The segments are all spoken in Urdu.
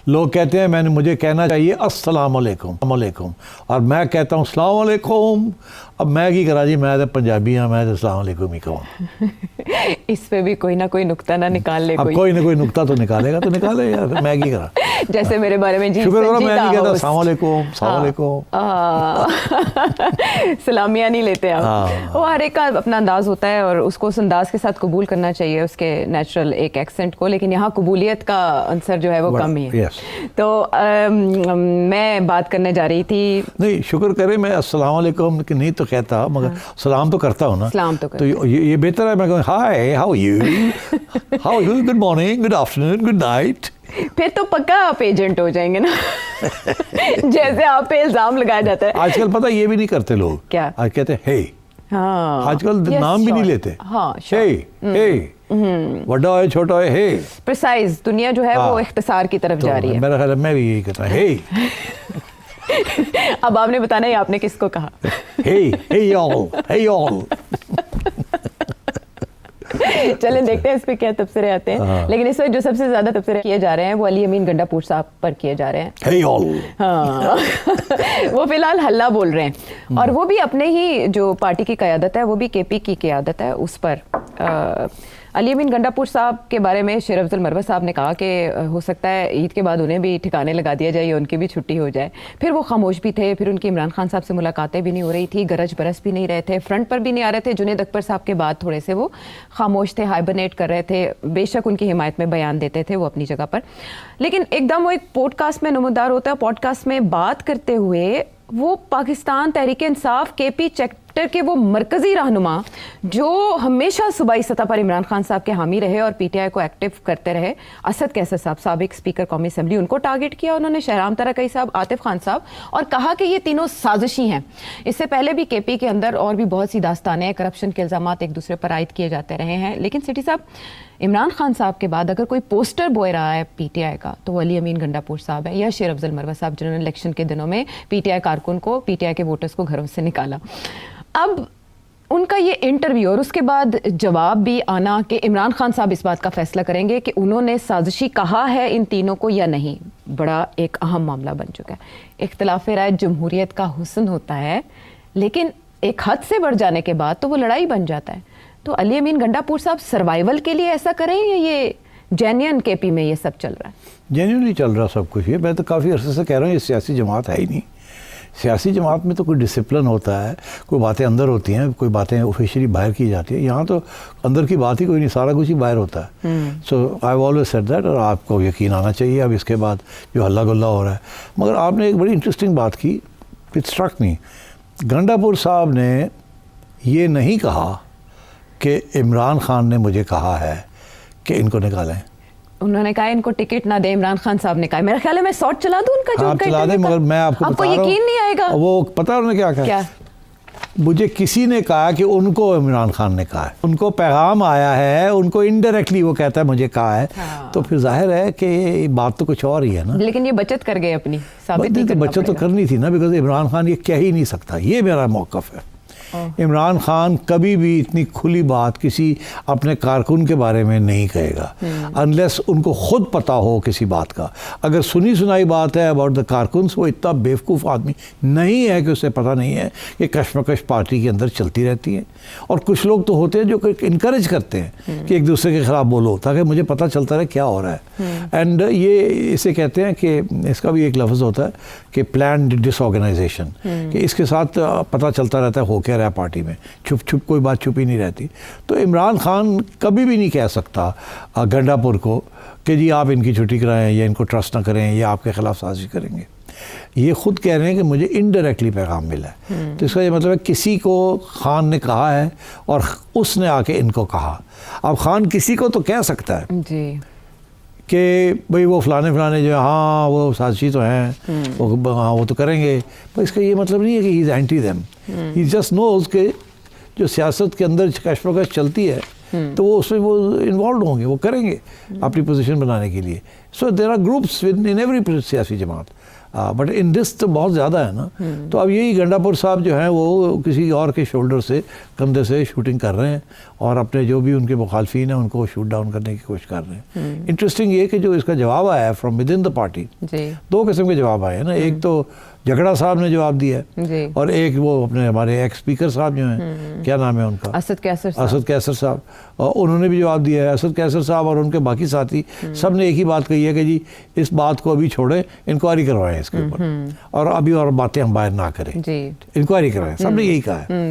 لوگ کہتے ہیں مجھے کہنا چاہیے السلام علیکم اور میں کہتا ہوں السلام علیکم. اب میں کی کرا جی, میں تو پنجابی ہوں, میں تو السلام علیکم ہی کہوں. اس پہ بھی کوئی نہ کوئی نقطہ نہ نکال لے. اب کوئی نہ کوئی نقطہ تو نکالے گا, تو نکالے یار, میں کی کرا. جیسے میرے بارے میں جی شکر کرو, میں نہیں کہتا السلام علیکم. سلامیاں نہیں لیتے آپ. وہ ہر ایک کا اپنا انداز ہوتا ہے اور اس کو اس انداز کے ساتھ قبول کرنا چاہیے, اس کے نیچرل ایک ایکسنٹ کو, لیکن یہاں قبولیت کا عنصر جو ہے وہ کم ہی ہے. تو میں بات کرنے جا رہی تھی. نہیں, شکر کرے میں السلام علیکم نہیں تو کہتا, مگر سلام تو کرتا ہوں نا. سلام تو یہ بہتر ہے میں کہوں high how you, good morning, good afternoon, good night. پھر تو پکا آپ ایجنٹ ہو جائیں گے نا. جیسے آپ پہ الزام لگایا جاتا ہے. آج کل پتہ یہ بھی نہیں کرتے لوگ. کیا آج کہتے ہیں ہے. ہاں, آج کل نام بھی نہیں لیتے. ہاں, بڑا ہے چھوٹا ہے, ہے. پریسائز دنیا جو ہے وہ اختصار کی طرف جا رہی ہے. میرا خیال ہے میں بھی یہی کہتا ہوں ہے. اب آپ نے بتانا ہے آپ نے کس کو کہا. hey all. چلیں دیکھتے ہیں اس پہ کیا تبصرے آتے ہیں. لیکن اس وقت جو سب سے زیادہ تبصرے کیے جا رہے ہیں وہ علی امین گنڈا پور صاحب پر کیے جا رہے ہیں. hey all. ہاں, وہ فی الحال ہلہ بول رہے ہیں, اور وہ بھی اپنے ہی جو پارٹی کی قیادت ہے, وہ بھی کے پی کی قیادت ہے, اس پر علی امین گنڈا پور صاحب کے بارے میں شیر افضل مروت صاحب نے کہا کہ ہو سکتا ہے عید کے بعد انہیں بھی ٹھکانے لگا دیا جائے, ان کی بھی چھٹی ہو جائے. پھر وہ خاموش بھی تھے, پھر ان کی عمران خان صاحب سے ملاقاتیں بھی نہیں ہو رہی تھی, گرج برس بھی نہیں رہے تھے, فرنٹ پر بھی نہیں آ رہے تھے. جنید اکبر صاحب کے بعد تھوڑے سے وہ خاموش تھے, ہائبرنیٹ کر رہے تھے. بے شک ان کی حمایت میں بیان دیتے تھے وہ اپنی جگہ پر, لیکن ایک دم وہ ایک پوڈ کاسٹ میں نمودار ہوتا ہے. پوڈ کاسٹ میں بات کرتے ہوئے وہ پاکستان تحریک انصاف کے پی چیپٹر کے وہ مرکزی رہنما جو ہمیشہ صوبائی سطح پر عمران خان صاحب کے حامی رہے اور پی ٹی آئی کو ایکٹیو کرتے رہے, اسد کیسر صاحب سابق اسپیکر قومی اسمبلی, ان کو ٹارگٹ کیا انہوں نے, شہرام ترقی صاحب, عاطف خان صاحب, اور کہا کہ یہ تینوں سازشی ہیں. اس سے پہلے بھی کے پی کے اندر اور بھی بہت سی داستانیں, کرپشن کے الزامات ایک دوسرے پر عائد کیے جاتے رہے ہیں. لیکن سٹی صاحب, عمران خان صاحب کے بعد اگر کوئی پوسٹر بوئے رہا ہے پی ٹی آئی کا تو وہ علی امین گنڈا پور صاحب ہے, یا شیر افضل مروت صاحب جنہوں نے الیکشن کے دنوں میں پی ٹی آئی کارکن کو, پی ٹی آئی کے ووٹرز کو گھروں سے نکالا. اب ان کا یہ انٹرویو اور اس کے بعد جواب بھی آنا کہ عمران خان صاحب اس بات کا فیصلہ کریں گے کہ انہوں نے سازشی کہا ہے ان تینوں کو یا نہیں, بڑا ایک اہم معاملہ بن چکا ہے. اختلاف رائے جمہوریت کا حسن ہوتا ہے, لیکن ایک حد سے بڑھ جانے کے بعد تو وہ لڑائی بن جاتا ہے. تو علی امین گنڈا پور صاحب سروائیول کے لیے ایسا کریں یا یہ جینین کے پی میں یہ سب چل رہا ہے؟ جینیونلی چل رہا سب کچھ. یہ میں تو کافی عرصے سے کہہ رہا ہوں یہ سیاسی جماعت ہے ہی نہیں. سیاسی جماعت میں تو کوئی ڈسپلن ہوتا ہے, کوئی باتیں اندر ہوتی ہیں, کوئی باتیں آفیشلی باہر کی جاتی ہیں. یہاں تو اندر کی بات ہی کوئی نہیں, سارا کچھ ہی باہر ہوتا ہے. So I have always said that, اور آپ کو یقین آنا چاہیے اب اس کے بعد جو ہلا گلا ہو رہا ہے. مگر آپ نے ایک بڑی انٹرسٹنگ بات کی, اٹ اسٹرک می. گنڈا پور صاحب نے یہ نہیں کہا کہ عمران خان نے مجھے کہا ہے کہ ان کو نکالیں. انہوں نے کہا ان کو ٹکٹ نہ دیں, عمران خان صاحب نے کہا. میرا خیال ہے میں شارٹ چلا دوں ان کا, جو آپ چلا دیں, مگر میں آپ کو بتا رہا ہوں, یقین نہیں آئے گا. وہ پتہ انہوں نے کیا کہا, مجھے کسی نے کہا کہ ان کو عمران خان نے کہا ہے, ان کو پیغام آیا ہے, ان کو انڈائریکٹلی وہ کہتا ہے مجھے کہا ہے. تو پھر ظاہر ہے کہ بات تو کچھ اور ہی ہے نا. لیکن یہ بچت کر گئے اپنی, ثابت نہیں کرنا. بچت تو کرنی تھی نا, بیکاز عمران خان یہ کہہ ہی نہیں سکتا. یہ میرا موقف ہے. عمران خان کبھی بھی اتنی کھلی بات کسی اپنے کارکن کے بارے میں نہیں کہے گا انلیس ان کو خود پتہ ہو کسی بات کا. اگر سنی سنائی بات ہے اباؤٹ دا کارکنس, وہ اتنا بیوقوف آدمی نہیں ہے کہ اسے پتہ نہیں ہے کہ کشمکش پارٹی کے اندر چلتی رہتی ہے. اور کچھ لوگ تو ہوتے ہیں جو انکریج کرتے ہیں کہ ایک دوسرے کے خلاف بولو تاکہ مجھے پتہ چلتا رہے کیا ہو رہا ہے. اینڈ یہ اسے کہتے ہیں کہ اس کا بھی ایک لفظ ہوتا ہے کہ پلانڈ ڈس آرگنائزیشن, کہ اس کے ساتھ پتہ چلتا رہتا ہے ہو کیا رہا پارٹی میں, چھپ چھپ کوئی بات چھپی نہیں رہتی. تو عمران خان کبھی بھی نہیں کہہ سکتا گنڈا پور کو کہ جی آپ ان کی چھٹی کرائیں یا ان کو ٹرسٹ نہ کریں یا آپ کے خلاف سازش کریں گے. یہ خود کہہ رہے ہیں کہ مجھے انڈائریکٹلی پیغام ملا ہے. تو اس کا یہ مطلب ہے کسی کو خان نے کہا ہے اور اس نے آ کے ان کو کہا. اب خان کسی کو تو کہہ سکتا ہے جی کہ بھئی وہ فلانے جو ہاں وہ سازشی تو ہیں, وہ تو کریں گے, پر اس کا یہ مطلب نہیں ہے کہ ہی از اینٹی دیم. ہی جسٹ نوز کہ جو سیاست کے اندر کشمکش چلتی ہے تو وہ اس میں وہ انوالوڈ ہوں گے, وہ کریں گے اپنی پوزیشن بنانے کے لیے. So there are groups in every سیاسی جماعت. بٹ ان دس تو بہت زیادہ ہے نا. تو اب یہی گنڈاپور صاحب جو ہیں وہ کسی اور کے شولڈر سے کندھے سے شوٹنگ کر رہے ہیں اور اپنے جو بھی ان کے مخالفین ہیں ان کو شوٹ ڈاؤن کرنے کی کوشش کر رہے ہیں. انٹرسٹنگ یہ کہ جو اس کا جواب آیا ہے from within the party, دو قسم کے جواب آئے ہیں نا. ایک تو جھگڑا صاحب نے جواب دیا ہے اور ایک وہ اپنے ہمارے ایکس اسپیکر صاحب جو ہیں, کیا نام ہے ان کا, اسد کیسر صاحب, اور انہوں نے بھی جواب دیا ہے. اسد کیسر صاحب اور ان کے باقی ساتھی سب نے ایک ہی بات کہی ہے کہ جی اس بات کو ابھی چھوڑیں, انکوائری کروائیں اس کے اوپر, اور ابھی اور باتیں ہم باہر نہ کریں, انکوائری کروائیں. سب نے یہی کہا ہے.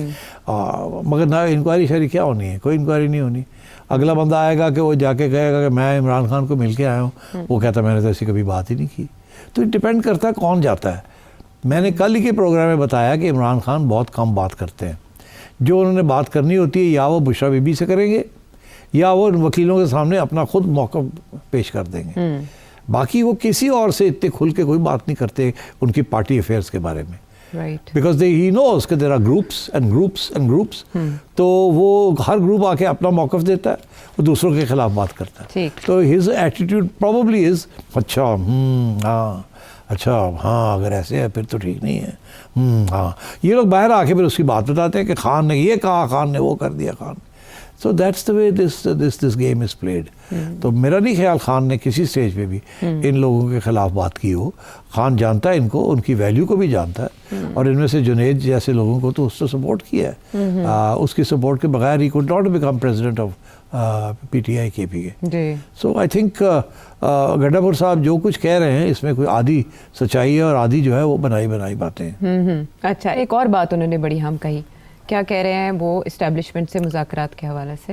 مگر نہ انکوائری شری کیا ہونی ہے, کوئی انکوائری نہیں ہونی. اگلا بندہ آئے گا کہ وہ جا کے کہے گا کہ میں عمران خان کو مل کے آیا ہوں, وہ کہتا میں نے تو ایسی کبھی بات ہی نہیں کی. تو ڈپینڈ کرتا ہے کون جاتا ہے. میں نے کل ہی کے پروگرام میں بتایا کہ عمران خان بہت کم بات کرتے ہیں. جو انہوں نے بات کرنی ہوتی ہے یا وہ بشرا بی بی سے کریں گے یا وہ وکیلوں کے سامنے اپنا خود موقع پیش کر دیں گے. باقی وہ کسی اور سے اتنے کھل کے کوئی بات نہیں کرتے ان کی پارٹی افیئرس کے بارے میں. بیکاز ہی نوز کہ there are groups and groups and groups. تو وہ ہر گروپ آ کے اپنا موقف دیتا ہے, وہ دوسروں کے خلاف بات کرتا ہے. تو ہز ایٹیٹیوڈ پروبیبلی از اچھا ہاں اچھا ہاں اگر ایسے ہے پھر تو ٹھیک نہیں ہے. ہاں یہ لوگ باہر آ کے پھر اس کی بات بتاتے ہیں کہ خان نے یہ کہا, خان نے وہ کر دیا, Khan. So that's the way this game is played. تو میرا نہیں خیال خان نے کسی سٹیج پہ بھی ان لوگوں کے خلاف بات کی ہو. خان جانتا ہے ان کو, ان کی ویلیو کو بھی جانتا ہے, اور ان میں سے جنید جیسے لوگوں کو تو اس نے سپورٹ کیا ہے. اس کی سپورٹ کے بغیر he could not become president of P T I کے پی کے. سو آئی تھنک گنڈاپور صاحب جو کچھ کہہ رہے ہیں اس میں کوئی آدھی سچائی ہے اور آدھی جو ہے وہ بنائی باتیں ہیں. اچھا, ایک اور بات انہوں نے بڑی ہم کہی, کیا کہہ رہے ہیں وہ اسٹیبلشمنٹ سے مذاکرات کے حوالے سے.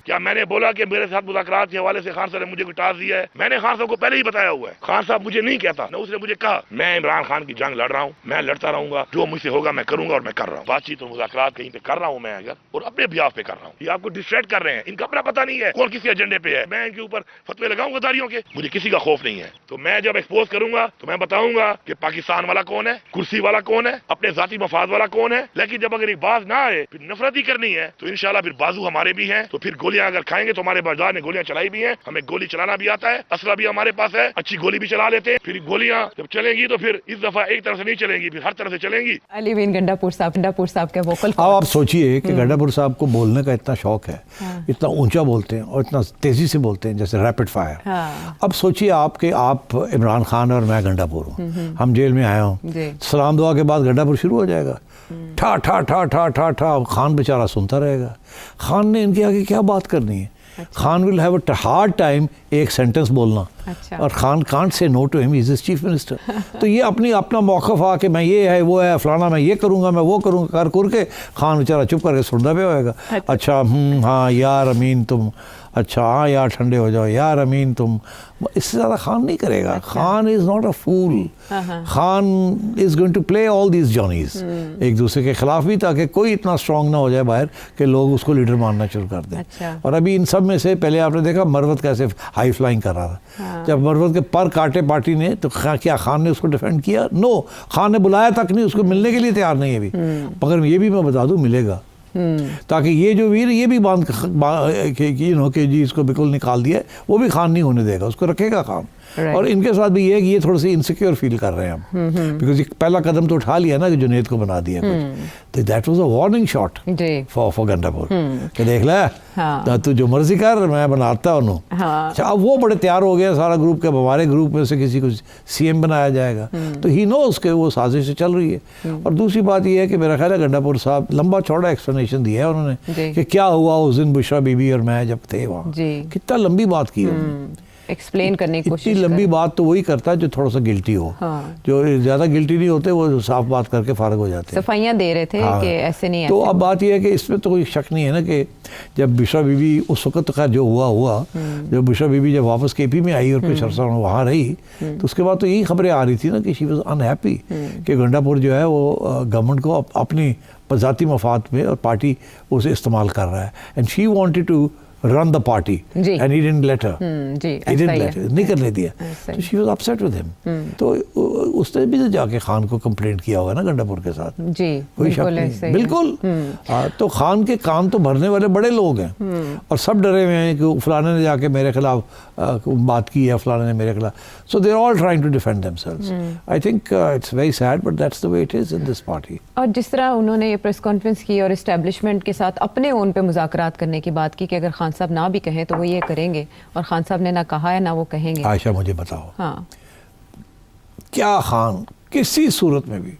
کیا میں نے بولا کہ میرے ساتھ مذاکرات کے حوالے سے خان صاحب نے مجھے کوئی ٹاسک دیا ہے؟ میں نے خان صاحب کو پہلے ہی بتایا ہوا ہے. خان صاحب مجھے نہیں کہتا نہ اس نے مجھے کہا میں عمران خان کی جنگ لڑ رہا ہوں, میں لڑتا رہوں گا, جو مجھ سے ہوگا میں کروں گا اور میں کر رہا ہوں. بات چیت اور مذاکرات کہیں پہ کر رہا ہوں میں اگر, اور اپنے بیاف پہ کر رہا ہوں. یہ آپ کو ڈسٹریکٹ کر رہے ہیں, ان کا اپنا پتہ نہیں ہے کون کسی ایجنڈے پہ ہے. میں ان کے اوپر فتوے لگاؤں گا داریوں کے, مجھے کسی کا خوف نہیں ہے. تو میں جب ایکسپوز کروں گا تو میں بتاؤں گا کہ پاکستان والا کون ہے, کرسی والا کون ہے, اپنے ذاتی مفاد والا کون ہے. لیکن جب اگر ایک باز نہ آئے, پھر نفرت ہی کرنی ہے, تو انشاءاللہ پھر بازو ہمارے بھی ہیں. تو پھر گولیاں اگر کھائیں گے تو ہمارے بازار نے گولیاں چلائی بھی ہیں, ہمیں گولی چلانا بھی آتا ہے, اسلحہ بھی ہمارے پاس ہے, اچھی گولی بھی چلا لیتے ہیں. پھر گولیاں جب چلیں گی تو پھر اس دفعہ ایک طرف سے نہیں چلیں گی, پھر ہر طرف سے چلیں گی. علی امین گنڈاپور صاحب کے ووکل. اب آپ سوچئے کہ گنڈاپور صاحب کو بولنے کا اتنا شوق ہے, اتنا اونچا بولتے ہیں اور اتنا تیزی سے بولتے ہیں جیسے ریپڈ فائر. اب سوچئے آپ کہ آپ عمران خان اور میں گنڈاپور ہوں, ہم جیل میں آئے ہوں, سلام دعا کے بعد گنڈاپور شروع ہو جائے گا, ٹھا ٹھا ٹھا ٹھا ٹھا ٹھا. خان بیچارہ سنتا رہے گا. خان نے ان کے آگے کیا بات کرنی ہے. Khan will have a hard time ایک سینٹنس بولنا, اور Khan can't say know to ہم, از چیف منسٹر. تو یہ اپنا موقف آ کہ میں یہ ہے وہ ہے فلانا, میں یہ کروں گا میں وہ کروں گا کر کے خان بیچارہ چپ کر کے سنتا پہ ہوئے گا. اچھا ہاں یار امین تم, اچھا ہاں یار ٹھنڈے ہو جاؤ یار امین تم. اس سے زیادہ خان نہیں کرے گا. Khan is not a fool. Khan is going to play all these جونیز ایک دوسرے کے خلاف بھی, تاکہ کوئی اتنا اسٹرانگ نہ ہو جائے باہر کہ لوگ اس کو لیڈر ماننا شروع کر دیں. اور ابھی ان سب میں سے پہلے آپ نے دیکھا مروت کیسے ہائی فلائنگ کر رہا تھا. جب مروت کے پر کاٹے پارٹی نے تو کیا خان نے اس کو ڈیفینڈ کیا؟ نو. خان نے بلایا تک نہیں, اس کو ملنے کے لیے تیار نہیں ہے ابھی. مگر یہ بھی میں بتا دوں ملے گا, تاکہ یہ جو ویر یہ بھی باندھ کہ جی اس کو بالکل نکال دیا, وہ بھی خان نہیں ہونے دے گا, اس کو رکھے گا خان. اور ان کے ساتھ بھی یہ ہے کہ یہ تھوڑا سی انسیکیور فیل کر رہے ہیں ہم, بیکاز یہ پہلا قدم تو اٹھا لیا نا کہ جنید کو بنا دیا کچھ. تو that was a warning shot for Gandapur کہ دیکھ لے تو جو مرضی کر, میں بناتا انہوں. اچھا اب وہ بڑے تیار ہو گئے سارا گروپ, کے ہمارے گروپ میں سے کسی کو سی ایم بنایا جائے گا. تو ہی نوز کہ وہ سازش سے چل رہی ہے. اور دوسری بات یہ ہے کہ میرا خیال ہے گنڈاپور صاحب لمبا چوڑا ایکسپلینیشن دیا ہے انہوں نے کہ کیا ہوا اس دن بشرا بی بی اور میں جب تھے وہاں. کتنا لمبی بات کی ایکسپلین کرنے کی کوشش. اتنی لمبی بات تو وہی کرتا ہے جو تھوڑا سا گلٹی ہو. جو زیادہ گلٹی نہیں ہوتے وہ صاف بات کر کے فارغ ہو جاتے ہیں, صفائیاں دے رہے تھے کہ ایسے نہیں. تو اب بات یہ ہے کہ اس میں تو کوئی شک نہیں ہے نا کہ جب بشرا بی بی اس وقت خیر جو ہوا جب بشرا بی بی جب واپس کے پی میں آئی اور کچھ عرصہ وہاں رہی, تو اس کے بعد تو یہی خبریں آ رہی تھی نا کہ شی واز انہیپی کہ گنڈاپور جو ہے وہ گورنمنٹ کو اپنی ذاتی مفاد میں اور پارٹی اسے استعمال کر رہا ہے. And she wanted to run the party and he didn't let her. He didn't let her. نہیں کرنے دیا. تو she was upset with him. تو اس نے بھی جا کے خان کو کمپلینٹ کیا ہوگا نا گنڈاپور کے ساتھ. کوئی شک نہیں. بالکل. تو خان کے کان تو بھرنے والے بڑے لوگ ہیں, اور سب ڈرے ہوئے ہیں کہ فلانے نے جا کے میرے خلاف بات کی ہے فلانے نے میرے خلاف. So they are all trying to defend themselves. I think it's very sad but that's the way it is in this party. اور جس طرح انہوں نے یہ پریس کانفرنس کی اور اسٹیبلشمنٹ کے ساتھ اپنے اون پہ مذاکرات کرنے کی بات کی کہ اگر خان صاحب نہ بھی کہیں تو وہ یہ کریں گے, اور خان صاحب نے نہ کہا ہے نہ وہ کہیں گے. عائشہ مجھے بتاؤ, ہاں کیا خان کسی صورت میں بھی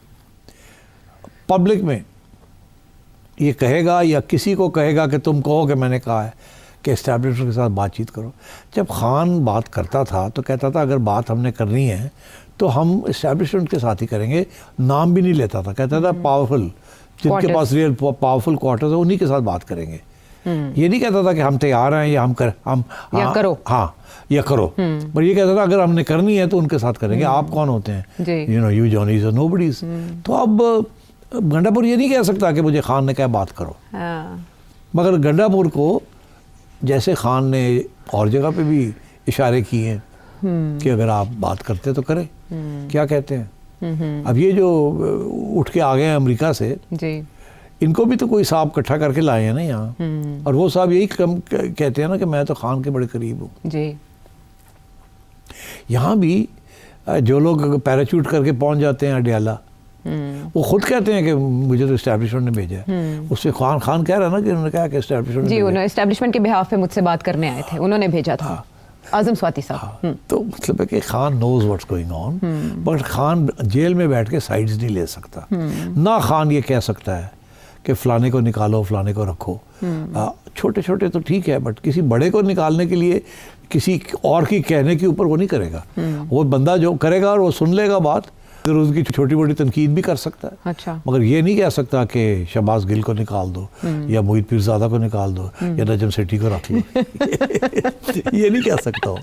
پبلک میں یہ کہے گا یا کسی کو کہے گا کہ تم کہو کہ میں نے کہا ہے کہ اسٹیبلشمنٹ کے ساتھ بات چیت کرو؟ جب خان بات کرتا تھا تو کہتا تھا اگر بات ہم نے کرنی ہے تو ہم اسٹیبلشمنٹ کے ساتھ ہی کریں گے, نام بھی نہیں لیتا تھا, کہتا تھا پاورفل جن کے پاس ریئل پاورفل کوارٹرز ہیں انہی کے ساتھ بات کریں گے. یہ نہیں کہتا تھا کہ ہم تیار ہیں یا ہم کرو, ہاں یا کرو, پر یہ کہتا تھا اگر ہم نے کرنی ہے تو ان کے ساتھ کریں گے. آپ کون ہوتے ہیں؟ یو نو یو جونیز اور نوبڈیز. تو اب گنڈا پور یہ نہیں کہہ سکتا کہ مجھے خان نے کہا بات کرو, مگر گنڈا پور کو جیسے خان نے اور جگہ پہ بھی اشارے کیے ہیں کہ اگر آپ بات کرتے تو کریں. کیا کہتے ہیں اب یہ جو اٹھ کے آ گئے ہیں امریکہ سے, ان کو بھی تو کوئی صاحب اکٹھا کر کے لائے ہیں نا یہاں, اور وہ صاحب یہی کہتے ہیں نا کہ میں تو خان کے بڑے قریب ہوں. یہاں بھی جو لوگ پیراچوٹ کر کے پہنچ جاتے ہیں اڈیالہ, وہ خود کہتے ہیں کہ مجھے تو اسٹیبلشمنٹ نے بھیجا ہے. اس سے خان کہہ رہا ہے نا کہ انہوں نے کہا کہ اسٹیبلشمنٹ جی انہوں نے اسٹیبلشمنٹ کے بہاف پہ مجھ سے بات کرنے آئے تھے, انہوں نے بھیجا تھا اعظم سواتی صاحب. تو مطلب ہے کہ Khan knows what's going on, but Khan جیل میں بیٹھ کے سائڈز نہیں لے سکتا. نہ خان یہ کہہ سکتا ہے کہ فلانے کو نکالو فلانے کو رکھو. چھوٹے چھوٹے تو ٹھیک ہے, بٹ کسی بڑے کو نکالنے کے لیے کسی اور کی کہنے کے اوپر وہ نہیں کرے گا. وہ بندہ جو کرے گا اور وہ سن لے گا بات, پھر اس کی چھوٹی بڑی تنقید بھی کر سکتا ہے. اچھا, مگر یہ نہیں کہہ سکتا کہ شہباز گل کو نکال دو یا محیط پیرزادہ کو نکال دو یا نجم سیٹھی کو رکھ لو. یہ نہیں کہہ سکتا ہوں.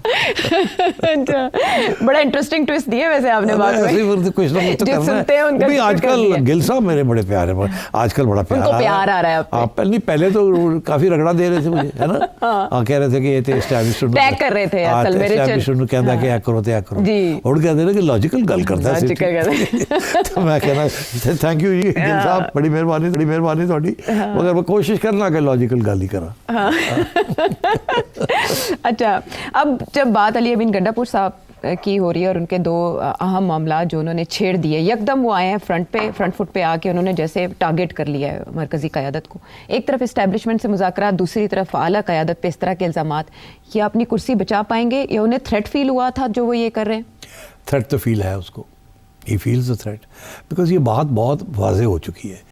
بڑا انٹرسٹنگ ٹویسٹ دیا ویسے آپ نے بات میں. کچھ نہ کچھ تو کرنا ہے. آج کل گل صاحب میرے بڑے پیارے, آج کل بڑا پیار آ رہا ہے. پہلے تو کافی رگڑا دے رہے تھے مجھے, ہے نا, کہہ رہے تھے کہ یہ تھے اسٹیبلشمنٹ ٹیگ کر رہے تھے اصل میں اسٹیبلشمنٹ کہندا کہ کرو تے کرو, اور کہتے ہیں کہ لاجیکل گل کرتا ہے. تو میں کہنا تھینک یو جی گل صاحب, بڑی مہربانی تھوڑی, مگر میں کوشش کرنا کہ لاجیکل گل ہی کرا. اچھا, اب جب بات علی امین گنڈا پور صاحب کی ہو رہی ہے اور ان کے دو اہم معاملات جو انہوں نے چھیڑ دیے, یکدم وہ آئے ہیں فرنٹ فٹ پہ آ کے انہوں نے جیسے ٹارگیٹ کر لیا ہے مرکزی قیادت کو. ایک طرف اسٹیبلشمنٹ سے مذاکرات, دوسری طرف اعلیٰ قیادت پہ اس طرح کے الزامات. یہ اپنی کرسی بچا پائیں گے یا انہیں تھریٹ فیل ہوا تھا جو وہ یہ کر رہے ہیں؟ تھریٹ تو فیل ہے اس کو, he feels the threat, because یہ بات بہت واضح ہو چکی ہے.